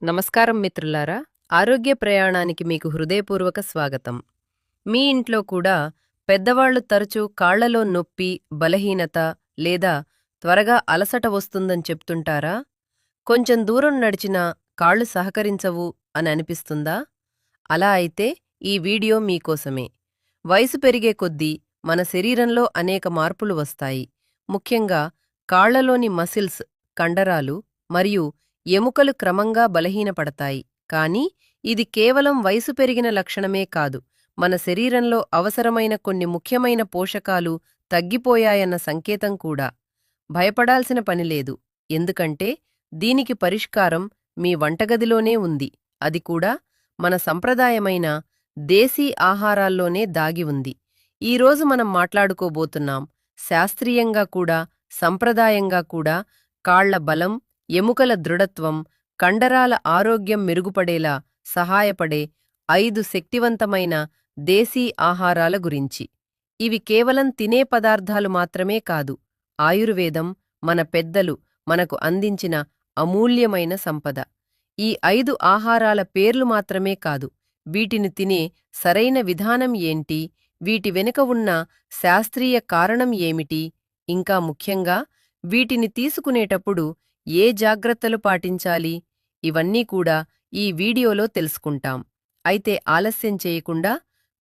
నమస్కారం మిత్రులారా, ఆరోగ్య ప్రయాణానికి మీకు హృదయపూర్వక స్వాగతం. మీ ఇంట్లో కూడా పెద్దవాళ్లు తరచూ కాళ్లలో నొప్పి, బలహీనత లేదా త్వరగా అలసట వస్తుందని చెప్తుంటారా? కొంచెం దూరం నడిచినా కాళ్లు సహకరించవు అని అనిపిస్తుందా? అలా అయితే ఈ వీడియో మీకోసమే. వయసు పెరిగే కొద్దీ మన శరీరంలో అనేక మార్పులు వస్తాయి. ముఖ్యంగా కాళ్లలోని మసిల్స్, కండరాలు మరియు ఎముకలు క్రమంగా బలహీనపడతాయి. కానీ ఇది కేవలం వయసు పెరిగిన లక్షణమే కాదు, మన శరీరంలో అవసరమైన కొన్ని ముఖ్యమైన పోషకాలు తగ్గిపోయాయన్న సంకేతం కూడా. భయపడాల్సిన పనిలేదు, ఎందుకంటే దీనికి పరిష్కారం మీ వంటగదిలోనే ఉంది. అది కూడా మన సంప్రదాయమైన దేశీ ఆహారాల్లోనే దాగి ఉంది. ఈరోజు మనం మాట్లాడుకోబోతున్నాం శాస్త్రీయంగా కూడా, సంప్రదాయంగా కూడా కాళ్ల బలం, ఎముకల దృఢత్వం, కండరాల ఆరోగ్యం మెరుగుపడేలా సహాయపడే 5 శక్తివంతమైన దేశీ ఆహారాల గురించి. ఇవి కేవలం తినే పదార్థాలు మాత్రమే కాదు, ఆయుర్వేదం, మన పెద్దలు మనకు అందించిన అమూల్యమైన సంపద. ఈ 5 ఆహారాల పేర్లు మాత్రమే కాదు, వీటిని తినే సరైన విధానం ఏంటి, వీటి వెనుక ఉన్న శాస్త్రీయ కారణం ఏమిటి, ఇంకా ముఖ్యంగా వీటిని తీసుకునేటప్పుడు ఏ జాగ్రత్తలు పాటించాలి, ఇవన్నీ కూడా ఈ వీడియోలో తెలుసుకుంటాం. అయితే ఆలస్యం చేయకుండా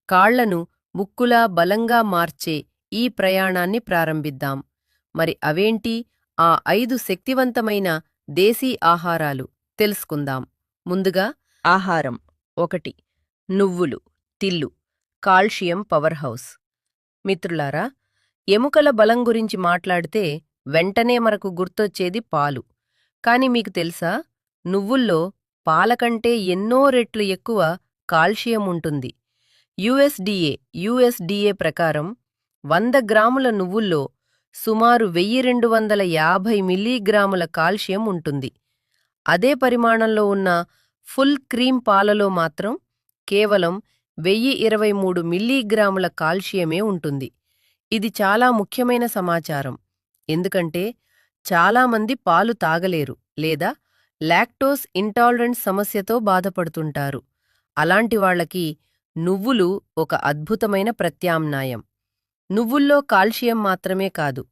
కాళ్లను ముక్కులా బలంగా మార్చే ఈ ప్రయాణాన్ని ప్రారంభిద్దాం. మరి అవేంటి ఆ 5 శక్తివంతమైన దేశీ ఆహారాలు తెలుసుకుందాం. ముందుగా ఆహారం 1. నువ్వులు, తిల్లు, కాల్షియం పవర్ హౌస్. మిత్రులారా, ఎముకల బలం గురించి మాట్లాడితే వెంటనే మనకు గుర్తొచ్చేది పాలు. కాని మీకు తెలుసా, నువ్వుల్లో పాలకంటే ఎన్నో రెట్లు ఎక్కువ కాల్షియం ఉంటుంది. యుఎస్డిఏ ప్రకారం 100 గ్రాముల నువ్వుల్లో సుమారు 1250 మిల్లీగ్రాముల కాల్షియం ఉంటుంది. అదే పరిమాణంలో ఉన్న ఫుల్ క్రీమ్ పాలలో మాత్రం కేవలం 1023 మిల్లీగ్రాముల కాల్షియమే ఉంటుంది. ఇది చాలా ముఖ్యమైన సమాచారం, ఎందుకంటే చాలామంది పాలు తాగలేరు లేదా లాక్టోస్ ఇంటాలరెన్స్ సమస్యతో బాధపడుతుంటారు. అలాంటి వాళ్లకి నువ్వులు ఒక అద్భుతమైన ప్రత్యామ్నాయం. నువ్వుల్లో కాల్షియం మాత్రమే కాదు,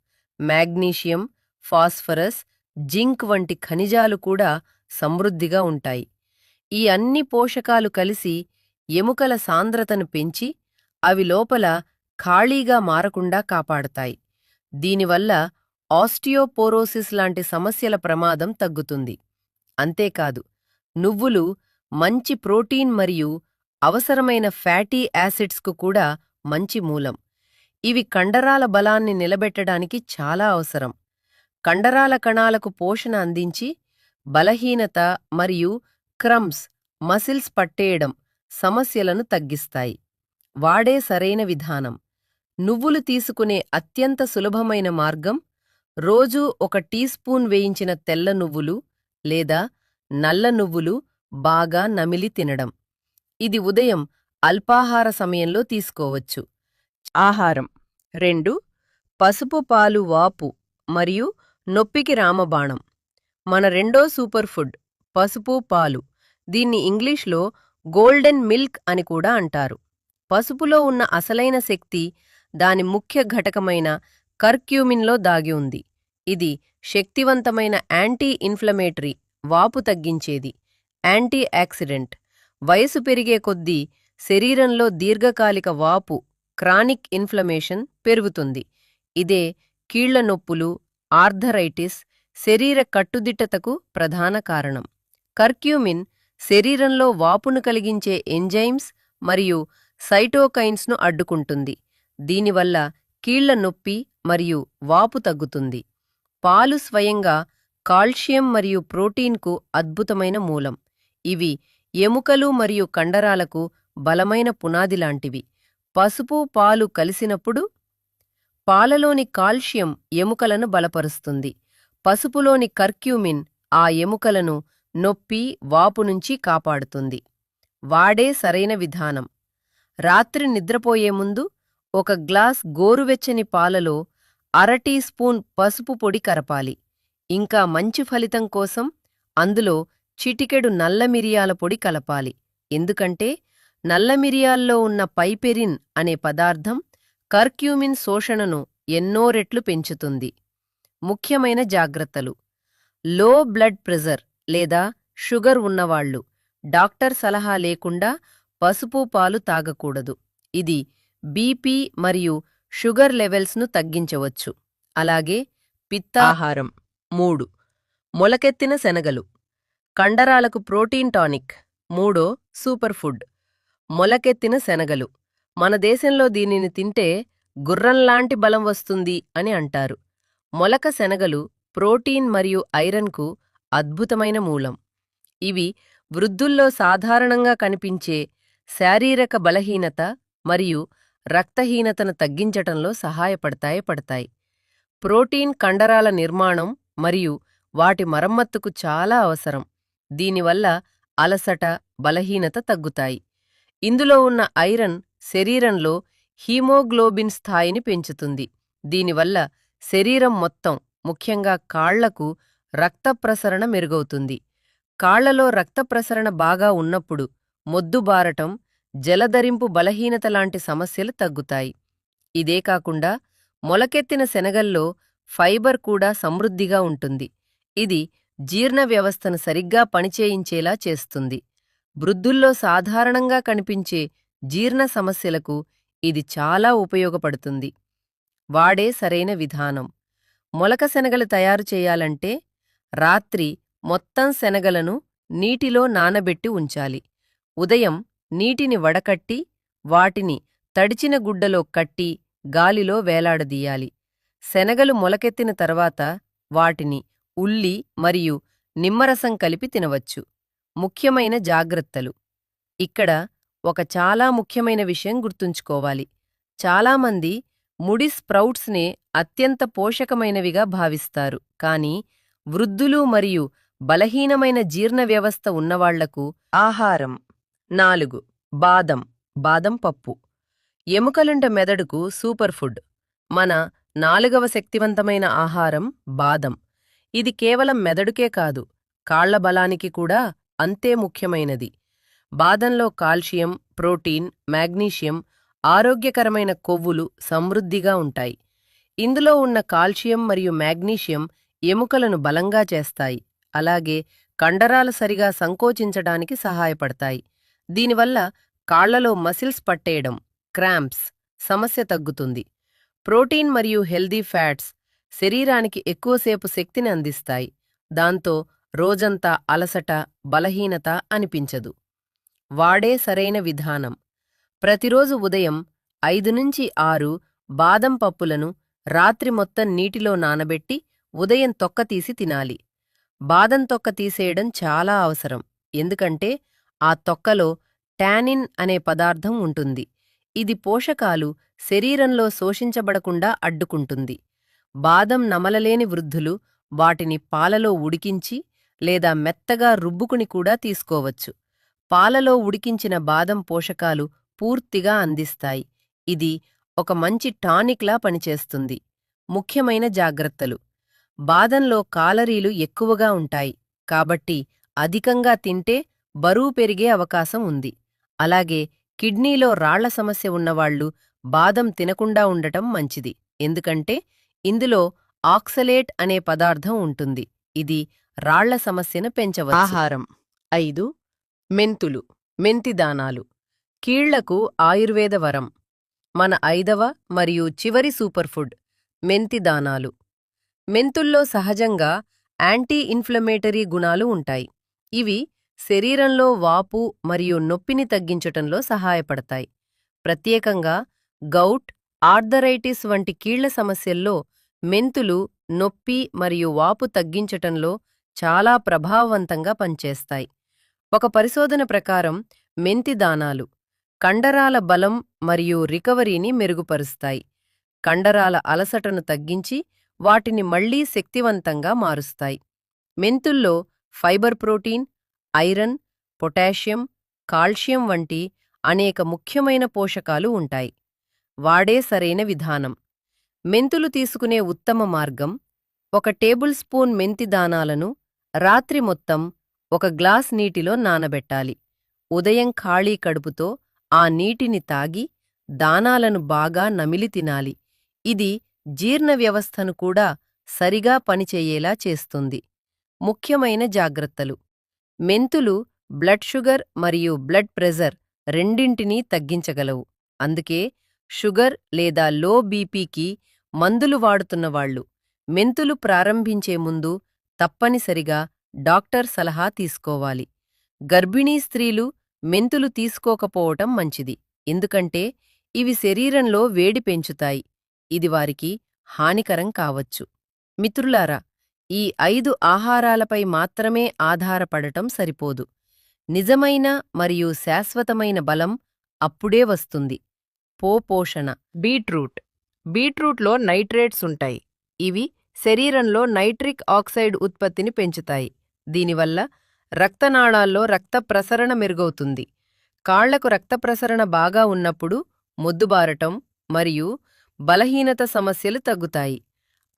మాగ్నీషియం, ఫాస్ఫరస్, జింక్ వంటి ఖనిజాలు కూడా సమృద్ధిగా ఉంటాయి. ఈ అన్ని పోషకాలు కలిసి ఎముకల సాంద్రతను పెంచి అవి లోపల ఖాళీగా మారకుండా కాపాడతాయి. దీనివల్ల ఆస్టియోపోరోసిస్ లాంటి సమస్యల ప్రమాదం తగ్గుతుంది. అంతేకాదు, నువ్వులు మంచి ప్రోటీన్ మరియు అవసరమైన ఫ్యాటీ యాసిడ్స్కు కూడా మంచి మూలం. ఇవి కండరాల బలాన్ని నిలబెట్టడానికి చాలా అవసరం. కండరాల కణాలకు పోషణ అందించి బలహీనత మరియు క్రమ్స్, మసిల్స్ పట్టేయడం సమస్యలను తగ్గిస్తాయి. వాడే సరైన విధానం. నువ్వులు తీసుకునే అత్యంత సులభమైన మార్గం, రోజూ 1 టీ స్పూన్ వేయించిన తెల్ల నువ్వులు లేదా నల్ల నువ్వులు బాగా నమిలి తినడం. ఇది ఉదయం అల్పాహార సమయంలో తీసుకోవచ్చు. ఆహారం 2. పసుపు పాలు వాపు మరియు నొప్పికి రామబాణం. మన రెండో సూపర్ ఫుడ్ పసుపు పాలు. దీన్ని ఇంగ్లీష్లో గోల్డెన్ మిల్క్ అని కూడా అంటారు. పసుపులో ఉన్న అసలైన శక్తి దాని ముఖ్య ఘటకమైన కర్క్యూమిన్లో దాగి ఉంది. ఇది శక్తివంతమైన యాంటీ ఇన్ఫ్లమేటరీ, వాపు తగ్గించేది, యాంటీ ఆక్సిడెంట్. వయసు పెరిగే కొద్దీ శరీరంలో దీర్ఘకాలిక వాపు, క్రానిక్ ఇన్ఫ్లమేషన్ పెరుగుతుంది. ఇదే కీళ్ల నొప్పులు, ఆర్థరైటిస్, శరీర కట్టుదిట్టతకు ప్రధాన కారణం. కర్క్యూమిన్ శరీరంలో వాపును కలిగించే ఎంజైమ్స్ మరియు సైటోకైన్స్ను అడ్డుకుంటుంది. దీనివల్ల కీళ్ల నొప్పి మరియు వాపు తగ్గుతుంది. పాలు స్వయంగా కాల్షియం మరియు ప్రోటీన్కు అద్భుతమైన మూలం. ఇవి ఎముకలు మరియు కండరాలకు బలమైన పునాదిలాంటివి. పసుపు, పాలు కలిసినప్పుడు పాలలోని కాల్షియం ఎముకలను బలపరుస్తుంది. పసుపులోని కర్క్యూమిన్ ఆ ఎముకలను నొప్పి, వాపు నుంచి కాపాడుతుంది. వాడే సరైన విధానం. రాత్రి నిద్రపోయే ముందు 1 గ్లాస్ గోరువెచ్చని పాలలో 1/2 టీ స్పూన్ పసుపు పొడి కరపాలి. ఇంకా మంచి ఫలితం కోసం అందులో చిటికెడు నల్ల మిరియాల పొడి కలపాలి. ఎందుకంటే నల్ల మిరియాల్లో ఉన్న పైపెరిన్ అనే పదార్థం కర్క్యూమిన్ శోషణను ఎన్నో రెట్లు పెంచుతుంది. ముఖ్యమైన జాగ్రత్తలు: లో బ్లడ్ ప్రెజర్ లేదా షుగర్ ఉన్నవాళ్లు డాక్టర్ సలహా లేకుండా పసుపు పాలు తాగకూడదు. ఇది బీపీ మరియు షుగర్ లెవెల్స్ను తగ్గించవచ్చు. అలాగే ఆహారం 3. మొలకెత్తిన శనగలు కండరాలకు ప్రోటీన్ టానిక్. మూడో సూపర్ ఫుడ్ మొలకెత్తిన శనగలు. మన దేశంలో దీనిని తింటే గుర్రంలాంటి బలం వస్తుంది అని అంటారు. మొలక శనగలు ప్రోటీన్ మరియు ఐరన్కు అద్భుతమైన మూలం. ఇవి వృద్ధుల్లో సాధారణంగా కనిపించే శారీరక బలహీనత మరియు రక్తహీనతను తగ్గించటంలో సహాయపడతాయి. ప్రోటీన్ కండరాల నిర్మాణం మరియు వాటి మరమ్మత్తుకు చాలా అవసరం. దీనివల్ల అలసట, బలహీనత తగ్గుతాయి. ఇందులో ఉన్న ఐరన్ శరీరంలో హీమోగ్లోబిన్ స్థాయిని పెంచుతుంది. దీనివల్ల శరీరం మొత్తం, ముఖ్యంగా కాళ్లకు రక్త ప్రసరణ మెరుగవుతుంది. కాళ్లలో రక్త ప్రసరణ బాగా ఉన్నప్పుడు మొద్దుబారటం, జలధరింపు బలహీనత లాంటి సమస్యలు తగ్గుతాయి. ఇదే కాకుండా మొలకెత్తిన శనగల్లో ఫైబర్ కూడా సమృద్ధిగా ఉంటుంది. ఇది జీర్ణ వ్యవస్థను సరిగ్గా పనిచేయించేలా చేస్తుంది. వృద్ధుల్లో సాధారణంగా కనిపించే జీర్ణ సమస్యలకు ఇది చాలా ఉపయోగపడుతుంది. వాడే సరైన విధానం: మొలక శనగలు తయారు చేయాలంటే రాత్రి మొత్తం శనగలను నీటిలో నానబెట్టి ఉంచాలి. ఉదయం నీటిని వడకట్టి వాటిని తడిచిన గుడ్డలో కట్టి గాలిలో వేలాడదీయాలి. శనగలు మొలకెత్తిన తర్వాత వాటిని ఉల్లి మరియు నిమ్మరసం కలిపి తినవచ్చు. ముఖ్యమైన జాగ్రత్తలు: ఇక్కడ ఒక చాలా ముఖ్యమైన విషయం గుర్తుంచుకోవాలి. చాలామంది ముడి స్ప్రౌట్స్నే అత్యంత పోషకమైనవిగా భావిస్తారు, కానీ వృద్ధులు మరియు బలహీనమైన జీర్ణ వ్యవస్థ ఉన్నవాళ్లకు ఆహారం. 4. బాదం పప్పు ఎముకలుంట మెదడుకు సూపర్ ఫుడ్. మన 4వ శక్తివంతమైన ఆహారం బాదం. ఇది కేవలం మెదడుకే కాదు, కాళ్ల బలానికి కూడా అంతే ముఖ్యమైనది. బాదంలో కాల్షియం, ప్రోటీన్, మాగ్నీషియం, ఆరోగ్యకరమైన కొవ్వులు సమృద్ధిగా ఉంటాయి. ఇందులో ఉన్న కాల్షియం మరియు మాగ్నీషియం ఎముకలను బలంగా చేస్తాయి, అలాగే కండరాలు సరిగా సంకోచించడానికి సహాయపడతాయి. దీనివల్ల కాళ్లలో మసిల్స్ పట్టేయడం, క్రాంప్స్ సమస్య తగ్గుతుంది. ప్రోటీన్ మరియు హెల్దీ ఫ్యాట్స్ శరీరానికి ఎక్కువసేపు శక్తిని అందిస్తాయి. దాంతో రోజంతా అలసట, బలహీనత అనిపించదు. వాడే సరైన విధానం: ప్రతిరోజు ఉదయం 5-6 బాదం పప్పులను రాత్రి మొత్తం నీటిలో నానబెట్టి ఉదయం తొక్క తీసి తినాలి. బాదం తొక్క తీసేయడం చాలా అవసరం, ఎందుకంటే ఆ తొక్కలో టానిన్ అనే పదార్థం ఉంటుంది. ఇది పోషకాలు శరీరంలో శోషించబడకుండా అడ్డుకుంటుంది. బాదం నమలలేని వృద్ధులు వాటిని పాలలో ఉడికించి లేదా మెత్తగా రుబ్బుకుని కూడా తీసుకోవచ్చు. పాలలో ఉడికించిన బాదం పోషకాలు పూర్తిగా అందిస్తాయి. ఇది ఒక మంచి టానిక్లా పనిచేస్తుంది. ముఖ్యమైన జాగ్రత్తలు: బాదంలో కాలరీలు ఎక్కువగా ఉంటాయి, కాబట్టి అధికంగా తింటే బరువు పెరిగే అవకాశం ఉంది. అలాగే కిడ్నీలో రాళ్ల సమస్య ఉన్నవాళ్లు బాదం తినకుండా ఉండటం మంచిది, ఎందుకంటే ఇందులో ఆక్సలేట్ అనే పదార్థం ఉంటుంది. ఇది రాళ్ల సమస్యను పెంచవచ్చు. ఆహారం 5. మెంతి దానాలు కీళ్లకు ఆయుర్వేద వరం. మన 5వ మరియు చివరి సూపర్ ఫుడ్ మెంతి దానాలు. మెంతుల్లో సహజంగా యాంటీ ఇన్ఫ్లమేటరీ గుణాలు ఉంటాయి. ఇవి శరీరంలో వాపు మరియు నొప్పిని తగ్గించటంలో సహాయపడతాయి. ప్రత్యేకంగా గౌట్, ఆర్థరైటిస్ వంటి కీళ్ల సమస్యల్లో మెంతులు నొప్పి మరియు వాపు తగ్గించటంలో చాలా ప్రభావవంతంగా పనిచేస్తాయి. ఒక పరిశోధన ప్రకారం మెంతి దానాలు కండరాల బలం మరియు రికవరీని మెరుగుపరుస్తాయి. కండరాల అలసటను తగ్గించి వాటిని మళ్లీ శక్తివంతంగా మారుస్తాయి. మెంతుల్లో fibre, protein, iron, potassium, calcium వంటి అనేక ముఖ్యమైన పోషకాలు ఉంటాయి. వాడే సరైన విధానం: మెంతులు తీసుకునే ఉత్తమ మార్గం: 1 టేబుల్ స్పూన్ మెంతి దానాలను రాత్రి మొత్తం ఒక గ్లాస్ నీటిలో నానబెట్టాలి. ఉదయం ఖాళీ కడుపుతో ఆ నీటిని తాగి దానాలను బాగా నమిలి తినాలి. ఇది జీర్ణ వ్యవస్థను కూడా సరిగా పనిచేయేలా చేస్తుంది. ముఖ్యమైన జాగ్రత్తలు: మెంతులు బ్లడ్ షుగర్ మరియు బ్లడ్ ప్రెజర్ రెండింటినీ తగ్గించగలవు. అందుకే షుగర్ లేదా లో బీపీకి మందులు వాడుతున్నవాళ్లు మెంతులు ప్రారంభించే ముందు తప్పనిసరిగా డాక్టర్ సలహా తీసుకోవాలి. గర్భిణీ స్త్రీలు మెంతులు తీసుకోకపోవటం మంచిది, ఎందుకంటే ఇవి శరీరంలో వేడి పెంచుతాయి. ఇది వారికి హానికరం కావచ్చు. మిత్రులారా, ఈ 5 ఆహారాలపై మాత్రమే ఆధారపడటం సరిపోదు. నిజమైన మరియు శాశ్వతమైన బలం అప్పుడే వస్తుంది. పోషణ. బీట్రూట్లో నైట్రేట్స్ ఉంటాయి. ఇవి శరీరంలో నైట్రిక్ ఆక్సైడ్ ఉత్పత్తిని పెంచుతాయి. దీనివల్ల రక్తనాళాల్లో రక్త ప్రసరణ మెరుగవుతుంది. కాళ్లకు రక్త ప్రసరణ బాగా ఉన్నప్పుడు మొద్దుబారటం మరియు బలహీనత సమస్యలు తగ్గుతాయి.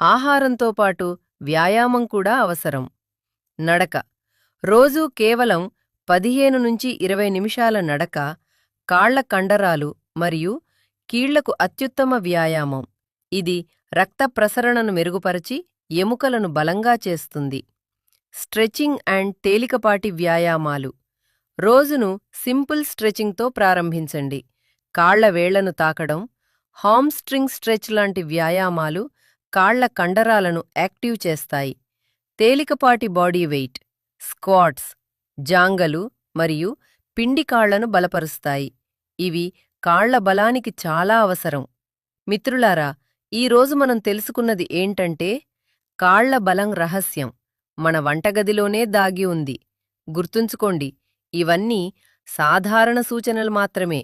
ఆహారంతో పాటు వ్యాయామం కూడా అవసరం. నడక. రోజూ కేవలం 15 నుంచి 20 నిమిషాల నడక కాళ్ల కండరాలు మరియు కీళ్లకు అత్యుత్తమ వ్యాయామం. ఇది రక్త ప్రసరణను మెరుగుపరచి ఎముకలను బలంగా చేస్తుంది. స్ట్రెచింగ్ అండ్ తేలికపాటి వ్యాయామాలు. రోజును సింపుల్ స్ట్రెచింగ్తో ప్రారంభించండి. కాళ్ల వేళ్లను తాకడం, హామ్స్ట్రింగ్ స్ట్రెచ్ లాంటి వ్యాయామాలు కాళ్ల కండరాలను యాక్టివ్ చేస్తాయి. తేలికపాటి బాడీ వెయిట్, స్క్వాట్స్, జాంగలు మరియు పిండి కాళ్లను బలపరుస్తాయి. ఇవి కాళ్ల బలానికి చాలా అవసరం. మిత్రులారా, ఈరోజు మనం తెలుసుకున్నది ఏంటంటే, కాళ్ల బలం రహస్యం మన వంటగదిలోనే దాగి ఉంది. గుర్తుంచుకోండి, ఇవన్నీ సాధారణ సూచనలు మాత్రమే.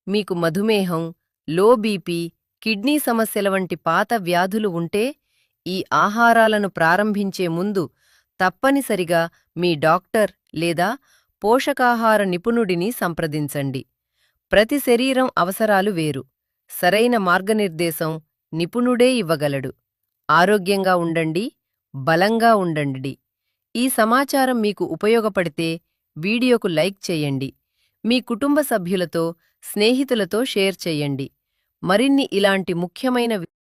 మీకు మధుమేహం, లో బీపీ, కిడ్నీ సమస్యల వంటి పాత వ్యాధులు ఉంటే ఈ ఆహారాలను ప్రారంభించే ముందు తప్పనిసరిగా మీ డాక్టర్ లేదా పోషకాహార నిపుణుడిని సంప్రదించండి. ప్రతి శరీరం అవసరాలు వేరు. సరైన మార్గనిర్దేశం నిపుణుడే ఇవ్వగలడు. ఆరోగ్యంగా ఉండండి, బలంగా ఉండండి. ఈ సమాచారం మీకు ఉపయోగపడితే వీడియోకు లైక్ చేయండి. మీ కుటుంబ సభ్యులతో, స్నేహితులతో షేర్ చేయండి. మరిన్ని ఇలాంటి ముఖ్యమైన